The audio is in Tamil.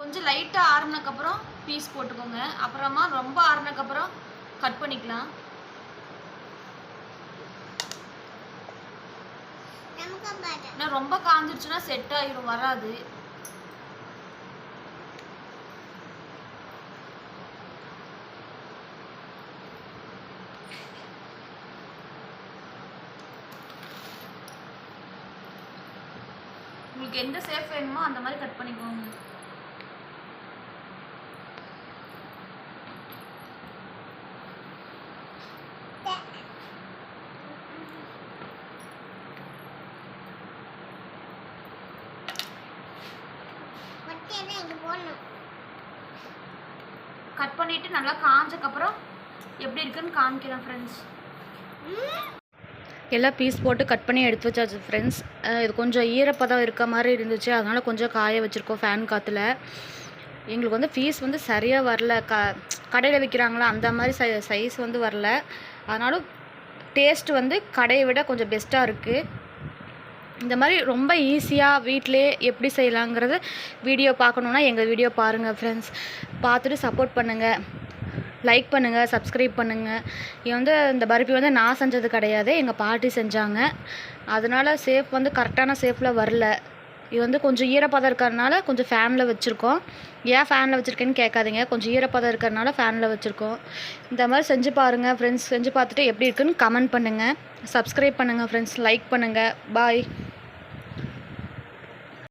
கொஞ்சம் லைட்டாக ஆறுனதுக்கப்புறம் பீஸ் போட்டுக்கோங்க. அப்புறமா ரொம்ப ஆறுனதுக்கப்புறம் கட் பண்ணிக்கலாம். ஏன்னா ரொம்ப காஞ்சிருச்சுன்னா செட் ஆயிரும், வராது. உங்களுக்கு எந்த ஷேப் வேணுமோ அந்த மாதிரி கட் பண்ணிக்கோங்க. கட் பண்ணிட்டு நல்லா காஞ்சக்கப்புறம் எப்படி இருக்குன்னு காமிக்கலாம் ஃப்ரெண்ட்ஸ். எல்லாம் பீஸ் போட்டு கட் பண்ணி எடுத்து வச்சாச்சு ஃப்ரெண்ட்ஸ். இது கொஞ்சம் ஈரப்பதம் இருக்க மாதிரி இருந்துச்சு, அதனால் கொஞ்சம் காய வச்சுருக்கோம் ஃபேன் காற்றுல. எங்களுக்கு வந்து பீஸ் வந்து சரியாக வரல, கடையில் விற்கிறாங்களா அந்த மாதிரி சைஸ் வந்து வரல. அதனால டேஸ்ட் வந்து கடையை விட கொஞ்சம் பெஸ்ட்டாக இருக்குது. இந்த மாதிரி ரொம்ப ஈஸியாக வீட்டிலே எப்படி செய்யலாங்கிறது வீடியோ பார்க்கணுன்னா எங்கள் வீடியோ பாருங்கள் ஃப்ரெண்ட்ஸ். பார்த்துட்டு சப்போர்ட் பண்ணுங்கள், லைக் பண்ணுங்கள், சப்ஸ்கிரைப் பண்ணுங்கள். இது வந்து இந்த பர்பி வந்து நான் செஞ்சது கிடையாது, எங்கள் பாட்டி செஞ்சாங்க. அதனால் சேஃப் வந்து கரெக்டான சேஃபில் வரல. இது வந்து கொஞ்சம் ஈரப்பதம் இருக்கிறதுனால கொஞ்சம் ஃபேனில் வச்சுருக்கோம். ஏன் ஃபேனில் வச்சுருக்கேன்னு கேட்காதீங்க, கொஞ்சம் ஈரப்பதம் இருக்கிறதுனால ஃபேனில் வச்சுருக்கோம். இந்த மாதிரி செஞ்சு பாருங்கள் ஃப்ரெண்ட்ஸ். செஞ்சு பார்த்துட்டு எப்படி இருக்குன்னு கமெண்ட் பண்ணுங்கள், சப்ஸ்கிரைப் பண்ணுங்கள் ஃப்ரெண்ட்ஸ், லைக் பண்ணுங்கள். பாய்.